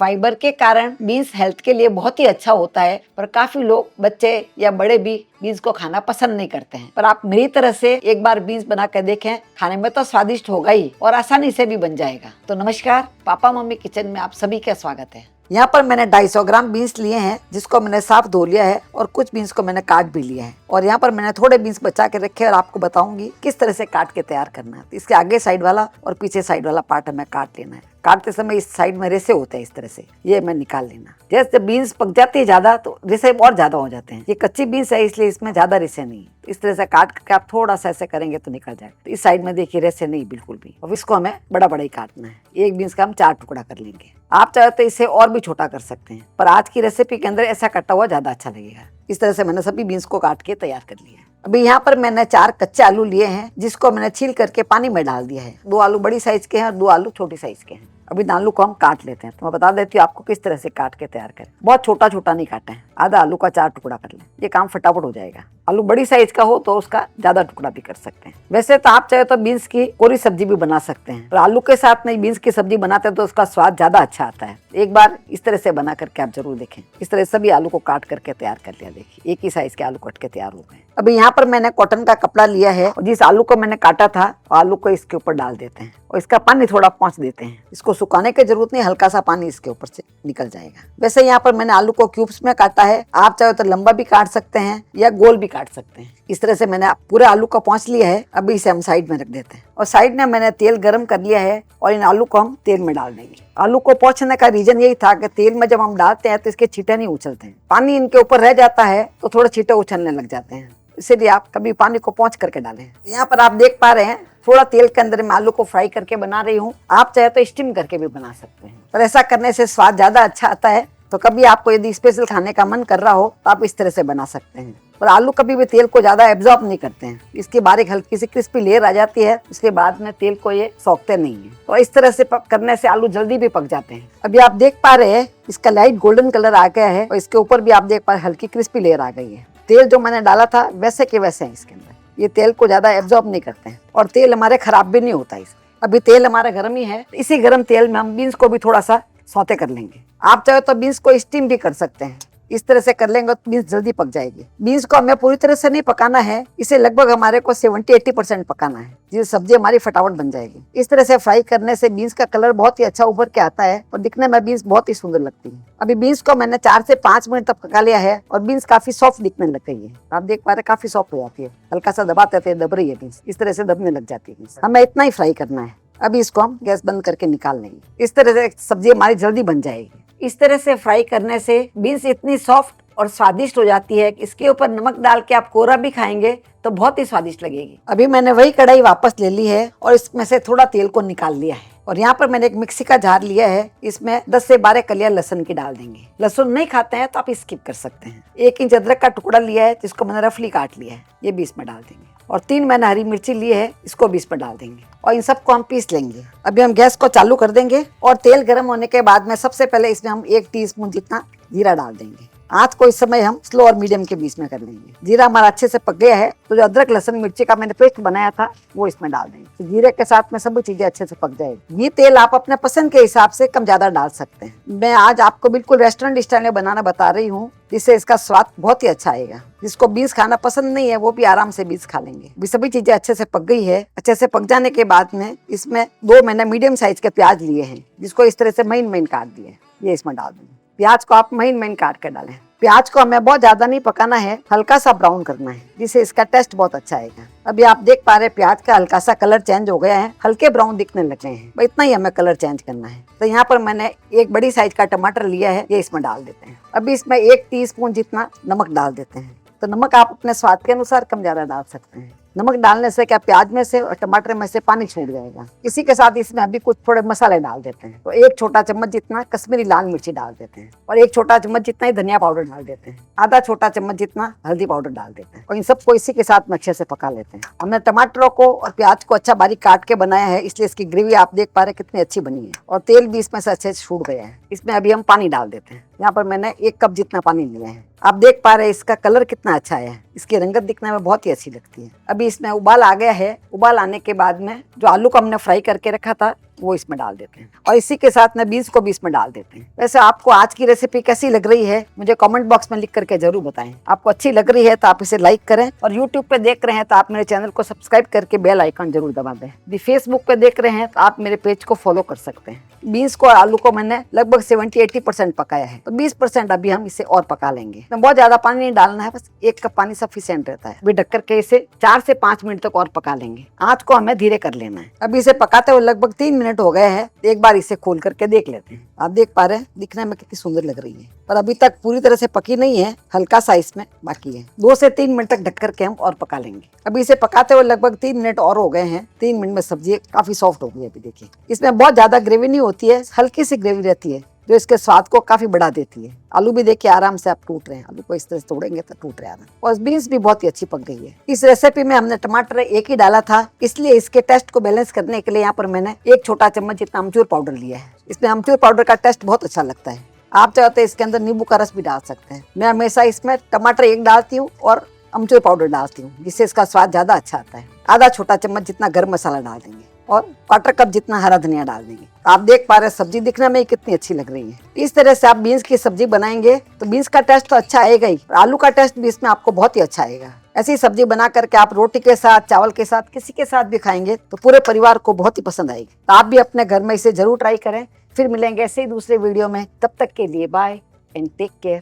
Fibre के कारण beans health के लिए बहुत ही अच्छा होता है, पर काफी लोग बच्चे या बड़े भी बीन्स को खाना पसंद नहीं करते हैं। पर आप मेरी तरह से एक बार बीन्स बना कर देखें, खाने में तो स्वादिष्ट होगा ही और आसानी से भी बन जाएगा। तो नमस्कार, पापा मम्मी किचन में आप सभी का स्वागत है। यहाँ पर मैंने 250 ग्राम बीन्स लिए हैं, जिसको मैंने साफ धो लिया है और कुछ बीन्स को मैंने काट भी लिया है। और यहाँ पर मैंने थोड़े बीन्स बचा के रखे और आपको बताऊंगी किस तरह से काट के तैयार करना है। इसके आगे साइड वाला और पीछे साइड वाला पार्ट हमें काट लेना है। काटते समय इस साइड में रेसे होते हैं, इस तरह से ये मैं निकाल लेना। जैसे बीन्स पक जाती है ज्यादा तो रेसे और ज्यादा हो जाते हैं। ये कच्ची बीन्स है इसलिए इसमें ज्यादा रेसे नहीं है। इस तरह से काट करके आप थोड़ा सा ऐसे करेंगे तो निकल जाएगा। तो इस साइड में देखिए रेसे नहीं बिल्कुल भी। अब इसको हमें बड़ा बड़ा ही काटना है। एक बीन्स का हम 4 टुकड़ा कर लेंगे। आप चाहे तो इसे और भी छोटा कर सकते हैं, पर आज की रेसिपी के अंदर ऐसा कटा हुआ ज्यादा अच्छा लगेगा। इस तरह से मैंने सभी बीन्स को काट के तैयार कर लिया है। अभी यहाँ पर मैंने 4 कच्चे आलू लिए हैं, जिसको मैंने छील करके पानी में डाल दिया है। 2 आलू बड़ी साइज के हैं और 2 आलू छोटी साइज के हैं। अभी आलू को हम काट लेते हैं। तो मैं बता देती हूँ आपको किस तरह से काट के तैयार करें। बहुत छोटा छोटा नहीं काटे हैं, आधा आलू का 4 टुकड़ा कर लें, ये काम फटाफट हो जाएगा। आलू बड़ी साइज का हो तो उसका ज्यादा टुकड़ा भी कर सकते हैं। वैसे तो आप चाहे तो बीन्स की कोरी सब्जी भी बना सकते हैं, पर आलू के साथ में बीन्स की सब्जी बनाते हैं तो उसका स्वाद ज्यादा अच्छा आता है। एक बार इस तरह से बना करके आप जरूर देखें। इस तरह सभी आलू को काट करके तैयार कर लिया। देखिए एक ही साइज के आलू कट के तैयार हो गए। अभी यहाँ पर मैंने कॉटन का कपड़ा लिया है और जिस आलू को मैंने काटा था आलू को इसके ऊपर डाल देते हैं और इसका पानी थोड़ा पोंछ देते हैं। इसको सुखाने की जरूरत नहीं, हल्का सा पानी इसके ऊपर से निकल जाएगा। वैसे यहाँ पर मैंने आलू को क्यूब्स में काटा है। आप चाहे तो लंबा भी काट सकते हैं या गोल भी काट सकते हैं। इस तरह से मैंने पूरे आलू को पोंछ लिया है। अभी इसे हम साइड में रख देते हैं और साइड में मैंने तेल गर्म कर लिया है और इन आलू को हम तेल में डाल देंगे। आलू को पोंछने का रीजन यही था कि तेल में जब हम डालते हैं तो इसके छींटे नहीं उछलते हैं। पानी इनके ऊपर रह जाता है तो थोड़े छींटे उछलने लग जाते हैं, इसीलिए आप कभी पानी को पोंछ करके डालें। यहाँ पर आप देख पा रहे हैं थोड़ा तेल के अंदर मैं आलू को फ्राई करके बना रही हूँ। आप चाहे तो स्टीम करके भी बना सकते हैं, पर ऐसा करने से स्वाद ज्यादा अच्छा आता है। तो कभी आपको यदि स्पेशल खाने का मन कर रहा हो तो आप इस तरह से बना सकते हैं। पर आलू कभी भी तेल को ज्यादा एब्जॉर्ब नहीं करते हैं। इसकी बारीक हल्की सी क्रिस्पी लेयर आ जाती है, उसके बाद में तेल को ये सोखते नहीं है। तो इस तरह से करने से आलू जल्दी भी पक जाते हैं। अभी आप देख पा रहे हैं इसका लाइट गोल्डन कलर आ गया है और इसके ऊपर भी आप देख पा रहे हैं हल्की क्रिस्पी लेयर आ गई है। तेल जो मैंने डाला था वैसे के वैसे है इसके अंदर। ये तेल को ज्यादा एब्जॉर्ब नहीं करते हैं और तेल हमारे खराब भी नहीं होता इसमें। अभी तेल हमारा गर्म ही है। इसी गर्म तेल में हम बीन्स को भी थोड़ा सा सौते कर लेंगे। आप चाहे तो बीन्स को स्टीम भी कर सकते हैं। इस तरह से कर लेंगे तो बीन्स जल्दी पक जाएगी। बीन्स को हमें पूरी तरह से नहीं पकाना है, इसे लगभग हमारे को 70-80% पकाना है, जिससे सब्जी हमारी फटाफट बन जाएगी। इस तरह से फ्राई करने से बीन्स का कलर बहुत ही अच्छा उभर के आता है और दिखने में बीन्स बहुत ही सुंदर लगती है। अभी बीन्स को मैंने 4 से 5 मिनट तक पका लिया है और बीन्स काफी सॉफ्ट दिखने लग गई है। आप देख पा रहे काफी सॉफ्ट हो जाती है। हल्का सा दबाते थे दब रही है बीन्स, इस तरह से दबने लग जाती है। हमें इतना ही फ्राई करना है। अभी इसको हम गैस बंद करके निकाल लेंगे। इस तरह से सब्जी हमारी जल्दी बन जाएगी। इस तरह से फ्राई करने से बीन्स इतनी सॉफ्ट और स्वादिष्ट हो जाती है कि इसके ऊपर नमक डाल के आप कोरा भी खाएंगे तो बहुत ही स्वादिष्ट लगेगी। अभी मैंने वही कढ़ाई वापस ले ली है और इसमें से थोड़ा तेल को निकाल लिया है और यहाँ पर मैंने एक मिक्सी का जार लिया है। इसमें 10 से 12 कलियां लहसुन की डाल देंगे। लहसुन नहीं खाते हैं तो आप स्किप कर सकते हैं। 1 इंच अदरक का टुकड़ा लिया है जिसको मैंने रफली काट लिया है, ये भी इसमें डाल देंगे। और 3 मैंने हरी मिर्ची ली है, इसको भी इसमें डाल देंगे और इन सबको हम पीस लेंगे। अभी हम गैस को चालू कर देंगे और तेल गर्म होने के बाद में सबसे पहले इसमें हम 1 टीस्पून जितना जीरा डाल देंगे। आँच को इस समय हम स्लो और मीडियम के बीच में कर लेंगे। जीरा हमारा अच्छे से पक गया है तो जो अदरक लहसुन मिर्ची का मैंने पेस्ट बनाया था वो इसमें डाल देंगे। तो जीरे के साथ में सभी चीजें अच्छे से पक जाएगी। ये तेल आप अपने पसंद के हिसाब से कम ज्यादा डाल सकते हैं। मैं आज आपको बिल्कुल रेस्टोरेंट स्टाइल में बनाना बता रही हूँ, जिससे इसका स्वाद बहुत ही अच्छा आएगा। जिसको बीन्स खाना पसंद नहीं है वो भी आराम से बीन्स खा लेंगे। भी सभी चीजें अच्छे से पक गई है। अच्छे से पक जाने के बाद में इसमें 2 मैंने मीडियम साइज के प्याज लिए हैं, जिसको इस तरह से महीन महीन काट दिए, ये इसमें डाल देंगे। प्याज को आप महीन महीन काट कर डालें। प्याज को हमें बहुत ज्यादा नहीं पकाना है, हल्का सा ब्राउन करना है, जिससे इसका टेस्ट बहुत अच्छा आएगा। अभी आप देख पा रहे हैं प्याज का हल्का सा कलर चेंज हो गया है, हल्के ब्राउन दिखने लगे हैं। इतना ही हमें कलर चेंज करना है। तो यहाँ पर मैंने एक बड़ी साइज का टमाटर लिया है, ये इसमें डाल देते हैं। अभी इसमें 1 टीस्पून जितना नमक डाल देते हैं। तो नमक आप अपने स्वाद के अनुसार कम ज्यादा डाल सकते हैं। नमक डालने से क्या प्याज में से और टमाटर में से पानी छूट जाएगा। इसी के साथ इसमें अभी कुछ थोड़े मसाले डाल देते हैं। तो 1 छोटा चम्मच जितना कश्मीरी लाल मिर्ची डाल देते हैं और 1 छोटा चम्मच जितना ही धनिया पाउडर डाल देते हैं। आधा छोटा चम्मच जितना हल्दी पाउडर डाल देते हैं और इन सबको इसी के साथ में अच्छे से पका लेते हैं। हमने टमाटरों को और प्याज को अच्छा बारीक काट के बनाया है, इसलिए इसकी ग्रेवी आप देख पा रहे कितनी अच्छी बनी है और तेल भी इसमें से अच्छे से छूट गया है। इसमें अभी हम पानी डाल देते हैं। यहाँ पर मैंने 1 कप जितना पानी लिया है। आप देख पा रहे हैं इसका कलर कितना अच्छा है, इसकी रंगत दिखने में बहुत ही अच्छी लगती है। अभी इसमें उबाल आ गया है। उबाल आने के बाद में जो आलू को हमने फ्राई करके रखा था वो इसमें डाल देते हैं और इसी के साथ में बीन्स को भी इसमें डाल देते हैं। वैसे आपको आज की रेसिपी कैसी लग रही है मुझे कमेंट बॉक्स में लिख करके जरूर बताएं। आपको अच्छी लग रही है तो आप इसे लाइक करें और यूट्यूब पे देख रहे हैं तो आप मेरे चैनल को सब्सक्राइब करके बेल आइकन जरूर दबा दें। यदि फेसबुक पे देख रहे हैं तो आप मेरे पेज को फॉलो कर सकते हैं। बीन्स को और आलू को मैंने लगभग 70-80% पकाया है, तो 20% अभी हम इसे और पका लेंगे। तो बहुत ज्यादा पानी नहीं डालना है, बस 1 कप पानी सफिशिएंट रहता है। अभी ढक करके इसे 4 से 5 मिनट तक और पका लेंगे। आंच को हमें धीरे कर लेना है। अभी इसे पकाते हुए लगभग 3 मिनट हो गए हैं। एक बार इसे खोल करके देख लेते हैं। आप देख पा रहे हैं दिखने में कितनी सुंदर लग रही है, पर अभी तक पूरी तरह से पकी नहीं है, हल्का सा इसमें बाकी है। 2 से 3 मिनट तक ढक करके हम और पका लेंगे। अभी इसे पकाते हुए लगभग 3 मिनट और हो गए हैं। 3 मिनट में सब्जी काफी सॉफ्ट हो गई है। अभी देखिए इसमें बहुत ज्यादा ग्रेवी नहीं होती है, हल्की सी ग्रेवी रहती है जो इसके स्वाद को काफी बढ़ा देती है। आलू भी देखिए आराम से आप टूट रहे हैं, आलू को इस तरह से तोड़ेंगे तो टूट रहे हैं। और बीन्स भी बहुत ही अच्छी पक गई है। इस रेसिपी में हमने टमाटर एक ही डाला था, इसलिए इसके टेस्ट को बैलेंस करने के लिए यहाँ पर मैंने 1 छोटा चम्मच जितना अमचूर पाउडर लिया है। इसमें अमचूर पाउडर का टेस्ट बहुत अच्छा लगता है। आप चाहे तो इसके अंदर नींबू का रस भी डाल सकते हैं। मैं हमेशा इसमें टमाटर 1 डालती हूँ और अमचूर पाउडर डालती हूँ, जिससे इसका स्वाद ज्यादा अच्छा आता है। आधा छोटा चम्मच जितना गर्म मसाला डाल देंगे और 1/4 कप जितना हरा धनिया डाल देंगे। आप देख पा रहे हैं सब्जी दिखने में कितनी अच्छी लग रही है। इस तरह से आप बीन्स की सब्जी बनाएंगे तो बीन्स का टेस्ट तो अच्छा आएगा ही, आलू का टेस्ट भी इसमें आपको बहुत ही अच्छा आएगा। ऐसी सब्जी बना करके आप रोटी के साथ, चावल के साथ, किसी के साथ भी खाएंगे तो पूरे परिवार को बहुत ही पसंद आएगी। तो आप भी अपने घर में इसे जरूर ट्राई करें। फिर मिलेंगे ऐसे ही दूसरे वीडियो में। तब तक के लिए बाय एंड टेक केयर।